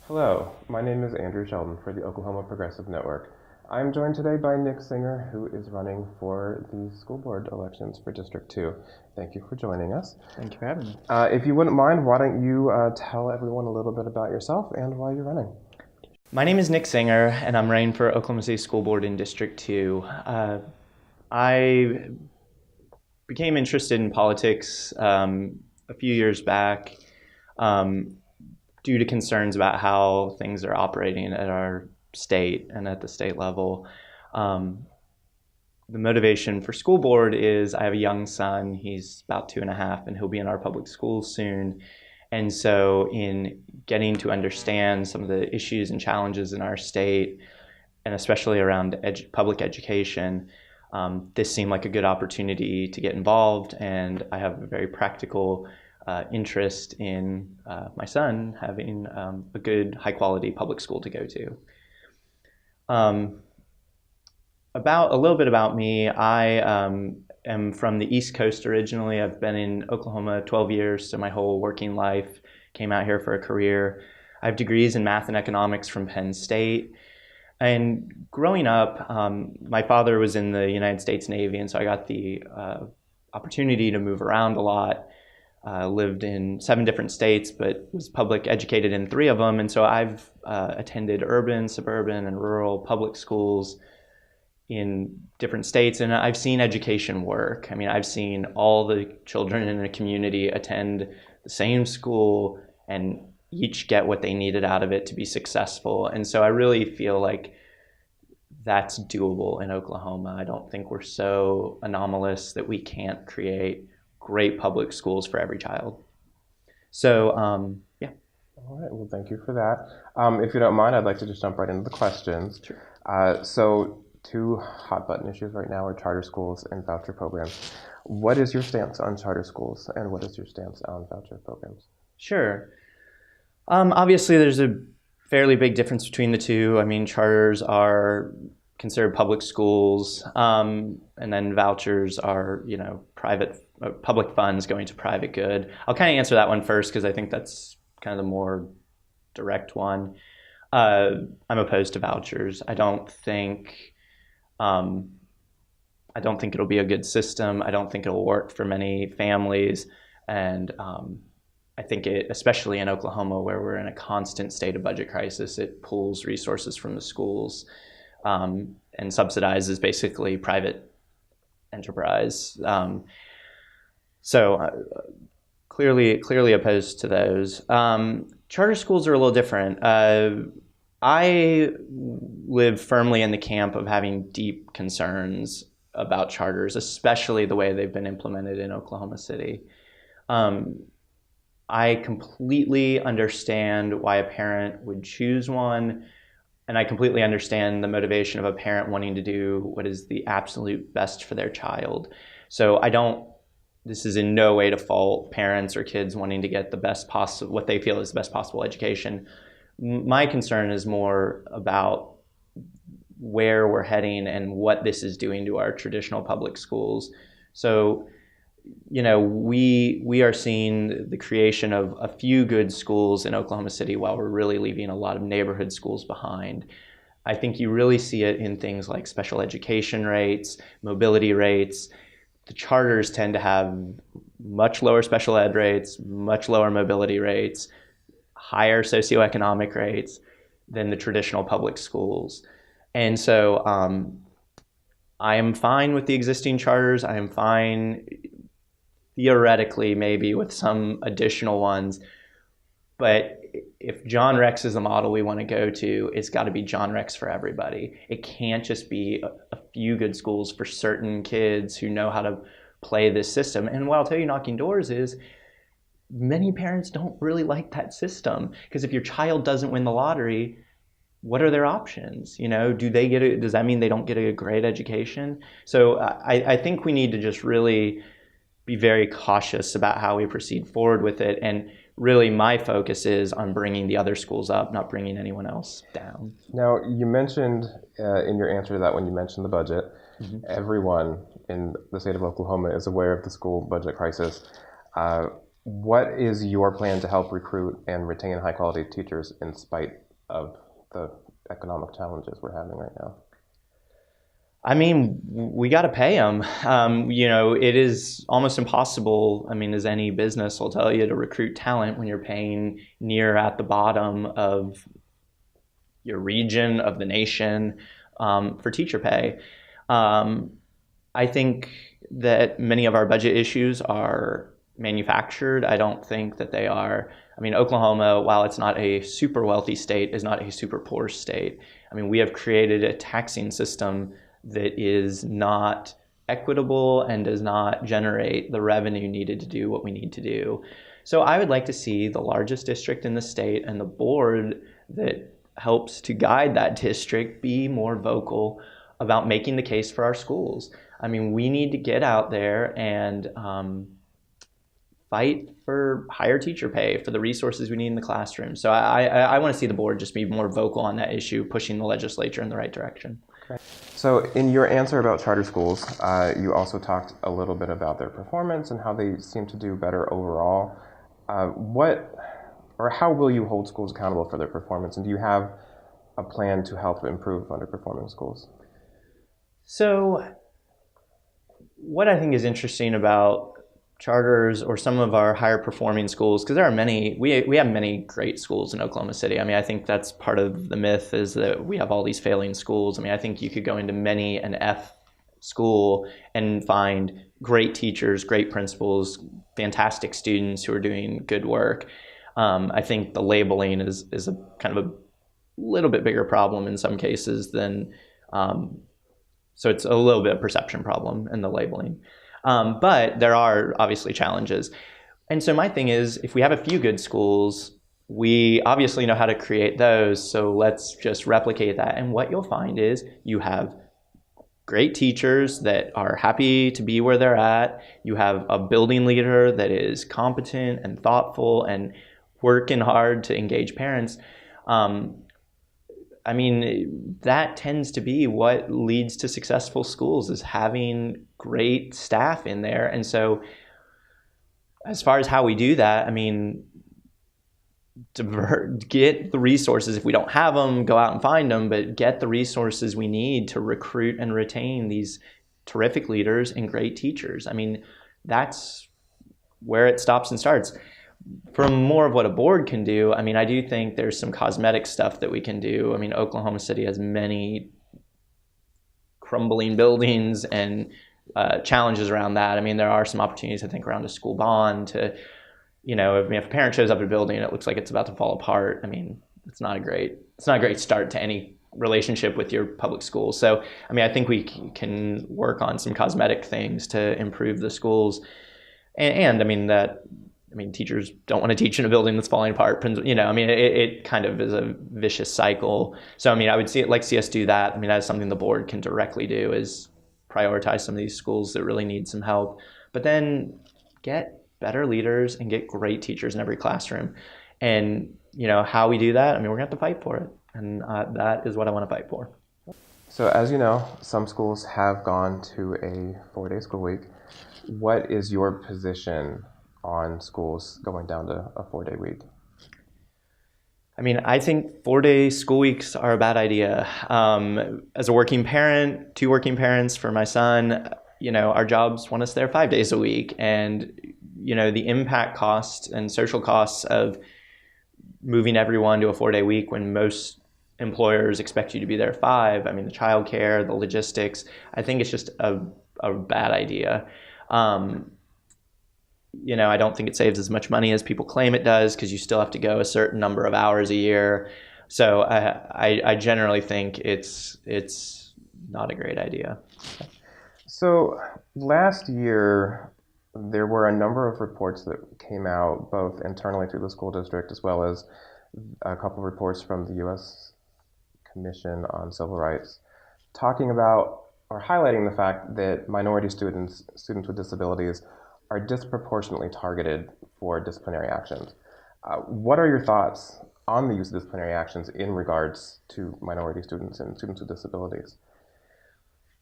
Hello, my name is Andrew Sheldon for the Oklahoma Progressive Network. I'm joined today by Nick Singer, who is running for the school board elections for District 2. Thank you for joining us. Thank you for having me. If you wouldn't mind, why don't you tell everyone a little bit about yourself and why you're running? My name is Nick Singer, and I'm running for Oklahoma City School Board in District 2. I became interested in politics a few years back due to concerns about how things are operating at our state and at the state level. The motivation for school board is I have a young son. He's about 2.5, and he'll be in our public schools soon. And so in getting to understand some of the issues and challenges in our state, and especially around public education, this seemed like a good opportunity to get involved. And I have a very practical interest in my son having a good, high-quality public school to go to. A little bit about me, I am from the East Coast originally. I've been in Oklahoma 12 years, so my whole working life. Came out here for a career. I have degrees in math and economics from Penn State. And growing up, my father was in the United States Navy, and so I got the opportunity to move around a lot. Lived in 7 different states, but was public educated in 3 of them. And so I've attended urban, suburban, and rural public schools in different states, and I've seen education work. I mean, I've seen all the children in a community attend the same school and each get what they needed out of it to be successful. And so I really feel like that's doable in Oklahoma. I don't think we're so anomalous that we can't create great public schools for every child. So, yeah. All right, well, thank you for that. If you don't mind, I'd like to just jump right into the questions. Sure. So 2 hot button issues right now are charter schools and voucher programs. What is your stance on charter schools, and what is your stance on voucher programs? Sure. Obviously, there's a fairly big difference between the two. I mean, charters are considered public schools, and then vouchers are, private, public funds going to private good. I'll kind of answer that one first because I think that's kind of the more direct one. I'm opposed to vouchers. I don't think it'll be a good system. I don't think it'll work for many families, and I think it, especially in Oklahoma, where we're in a constant state of budget crisis, it pulls resources from the schools and subsidizes basically private enterprise. So clearly opposed to those. Charter schools are a little different. I live firmly in the camp of having deep concerns about charters, especially the way they've been implemented in Oklahoma City. I completely understand why a parent would choose one, and I completely understand the motivation of a parent wanting to do what is the absolute best for their child. So this is in no way to fault parents or kids wanting to get the best possible, what they feel is the best possible education. My concern is more about where we're heading and what this is doing to our traditional public schools. So, we are seeing the creation of a few good schools in Oklahoma City while we're really leaving a lot of neighborhood schools behind. I think you really see it in things like special education rates, mobility rates. The charters tend to have much lower special ed rates, much lower mobility rates, higher socioeconomic rates than the traditional public schools. And so I am fine with the existing charters. I am fine theoretically maybe with some additional ones. But if John Rex is the model we want to go to, it's got to be John Rex for everybody. It can't just be a few good schools for certain kids who know how to play this system. And what I'll tell you knocking doors is many parents don't really like that system, because if your child doesn't win the lottery, what are their options? Does that mean they don't get a great education? So I think we need to just really be very cautious about how we proceed forward with it. And really my focus is on bringing the other schools up, not bringing anyone else down. Now, you mentioned in your answer to that, when you mentioned the budget, everyone in the state of Oklahoma is aware of the school budget crisis. What is your plan to help recruit and retain high-quality teachers in spite of the economic challenges we're having right now? I mean, we got to pay them. It is almost impossible, I mean, as any business will tell you, to recruit talent when you're paying near at the bottom of your region, of the nation, for teacher pay. I think that many of our budget issues are manufactured. I don't think that they are. I mean, Oklahoma, while it's not a super wealthy state, is not a super poor state. I mean, we have created a taxing system that is not equitable and does not generate the revenue needed to do what we need to do. So I would like to see the largest district in the state and the board that helps to guide that district be more vocal about making the case for our schools. I mean, we need to get out there and fight for higher teacher pay, for the resources we need in the classroom. So I want to see the board just be more vocal on that issue, pushing the legislature in the right direction. Okay. So in your answer about charter schools, you also talked a little bit about their performance and how they seem to do better overall. How will you hold schools accountable for their performance? And do you have a plan to help improve underperforming schools? So what I think is interesting about charters or some of our higher performing schools, because there are many, we have many great schools in Oklahoma City. I mean, I think that's part of the myth, is that we have all these failing schools. I mean, I think you could go into many an F school and find great teachers, great principals, fantastic students who are doing good work. I think the labeling is a kind of a little bit bigger problem in some cases than, so it's a little bit of perception problem in the labeling. But there are obviously challenges. And so my thing is, if we have a few good schools, we obviously know how to create those. So let's just replicate that. And what you'll find is you have great teachers that are happy to be where they're at. You have a building leader that is competent and thoughtful and working hard to engage parents. I mean, that tends to be what leads to successful schools, is having great staff in there. And so as far as how we do that, I mean, get the resources. If we don't have them, go out and find them, but get the resources we need to recruit and retain these terrific leaders and great teachers. I mean, that's where it stops and starts. For more of what a board can do, I mean, I do think there's some cosmetic stuff that we can do. I mean, Oklahoma City has many crumbling buildings and challenges around that. I mean, there are some opportunities, I think, around a school bond to, if a parent shows up at a building and it looks like it's about to fall apart, I mean, it's not a great start to any relationship with your public school. So, I mean, I think we can work on some cosmetic things to improve the schools. And I mean, teachers don't want to teach in a building that's falling apart. It kind of is a vicious cycle. So, I mean, I would see us do that. I mean, that's something the board can directly do, is prioritize some of these schools that really need some help. But then get better leaders and get great teachers in every classroom. And, how we do that, I mean, we're going to have to fight for it. And that is what I want to fight for. So as you know, some schools have gone to a 4-day school week. What is your position on schools going down to a 4-day week? I mean, I think 4-day school weeks are a bad idea. As a working parent, 2 working parents for my son, our jobs want us there 5 days a week. And, the impact costs and social costs of moving everyone to a 4-day week when most employers expect you to be there 5, I mean, the childcare, the logistics, I think it's just a bad idea. I don't think it saves as much money as people claim it does, because you still have to go a certain number of hours a year. So I generally think it's not a great idea. So last year, there were a number of reports that came out, both internally through the school district as well as a couple of reports from the U.S. Commission on Civil Rights, talking about or highlighting the fact that minority students with disabilities, are disproportionately targeted for disciplinary actions. What are your thoughts on the use of disciplinary actions in regards to minority students and students with disabilities?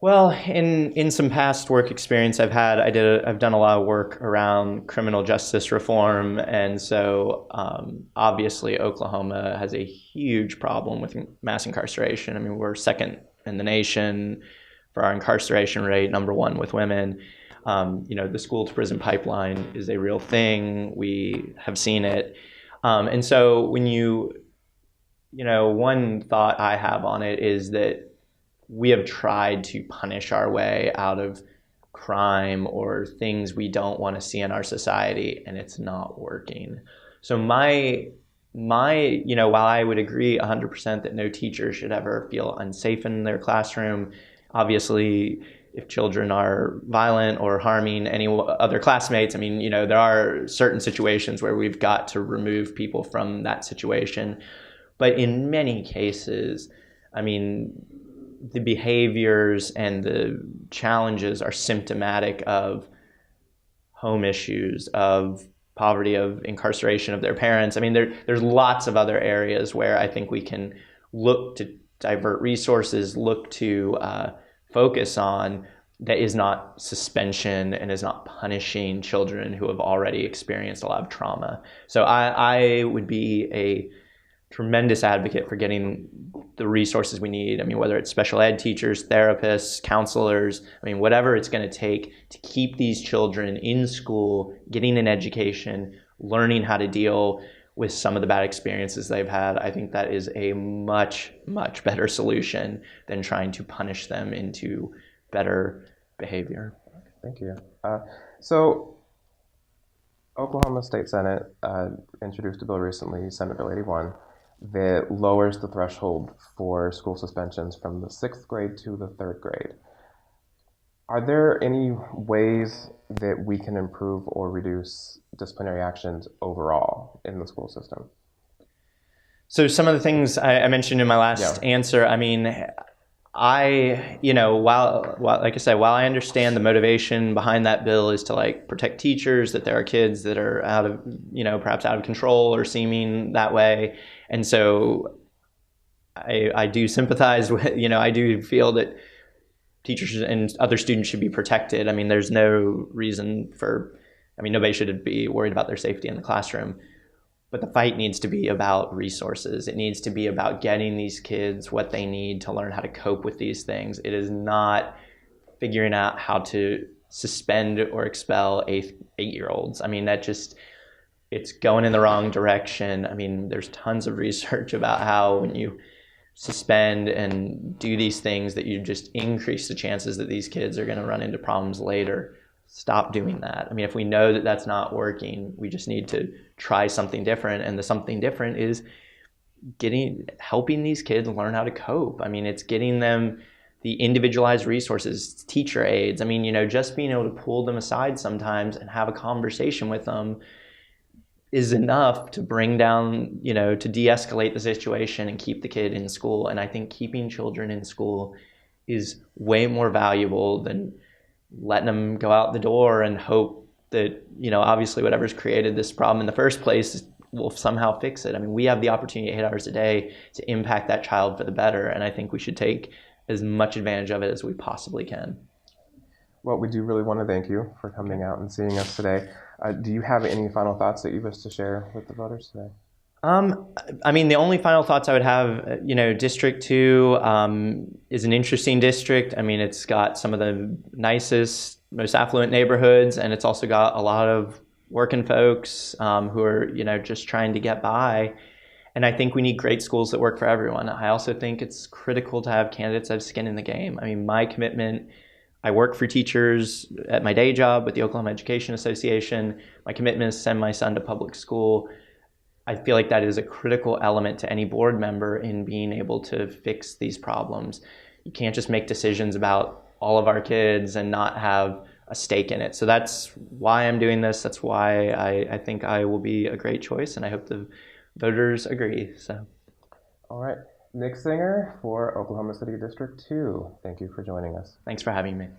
Well, in some past work experience I've done a lot of work around criminal justice reform, and so obviously Oklahoma has a huge problem with mass incarceration. I mean, we're second in the nation for our incarceration rate, number one with women. The school to prison pipeline is a real thing. We have seen it, and so one thought I have on it is that we have tried to punish our way out of crime or things we don't want to see in our society, and it's not working. So while I would agree 100% that no teacher should ever feel unsafe in their classroom, obviously if children are violent or harming any other classmates, I mean, there are certain situations where we've got to remove people from that situation. But in many cases, I mean, the behaviors and the challenges are symptomatic of home issues, of poverty, of incarceration of their parents. I mean, there's lots of other areas where I think we can look to divert resources, look to focus on, that is not suspension and is not punishing children who have already experienced a lot of trauma. So I would be a tremendous advocate for getting the resources we need. I mean, whether it's special ed teachers, therapists, counselors, I mean, whatever it's going to take to keep these children in school, getting an education, learning how to deal with some of the bad experiences they've had. I think that is a much, much better solution than trying to punish them into better behavior. Thank you. So Oklahoma State Senate introduced a bill recently, Senate Bill 81, that lowers the threshold for school suspensions from the 6th grade to the 3rd grade. Are there any ways that we can improve or reduce disciplinary actions overall in the school system? So some of the things I mentioned in my last answer, I mean, while like I said, while I understand the motivation behind that bill is to protect teachers, that there are kids that are out of, perhaps out of control or seeming that way. And so I do sympathize with, I do feel that teachers and other students should be protected. I mean, there's no reason nobody should be worried about their safety in the classroom. But the fight needs to be about resources. It needs to be about getting these kids what they need to learn how to cope with these things. It is not figuring out how to suspend or expel eight-year-olds. I mean, it's going in the wrong direction. I mean, there's tons of research about how when you suspend and do these things that you just increase the chances that these kids are going to run into problems later. Stop doing that. I mean, if we know that that's not working, we just need to try something different. And the something different is helping these kids learn how to cope. I mean, it's getting them the individualized resources, teacher aides. I mean, just being able to pull them aside sometimes and have a conversation with them is enough to bring down, to de-escalate the situation and keep the kid in school. And I think keeping children in school is way more valuable than letting them go out the door and hope that, obviously whatever's created this problem in the first place will somehow fix it. I mean, we have the opportunity 8 hours a day to impact that child for the better. And I think we should take as much advantage of it as we possibly can. Well, we do really want to thank you for coming out and seeing us today. Do you have any final thoughts that you wish to share with the voters today? I mean, the only final thoughts I would have, District 2 is an interesting district. I mean, it's got some of the nicest, most affluent neighborhoods, and it's also got a lot of working folks who are, just trying to get by. And I think we need great schools that work for everyone. I also think it's critical to have candidates that have skin in the game. I mean, my commitment, I work for teachers at my day job with the Oklahoma Education Association. My commitment is to send my son to public school. I feel like that is a critical element to any board member in being able to fix these problems. You can't just make decisions about all of our kids and not have a stake in it. So that's why I'm doing this. That's why I think I will be a great choice, and I hope the voters agree. So, all right. Nick Singer for Oklahoma City District 2. Thank you for joining us. Thanks for having me.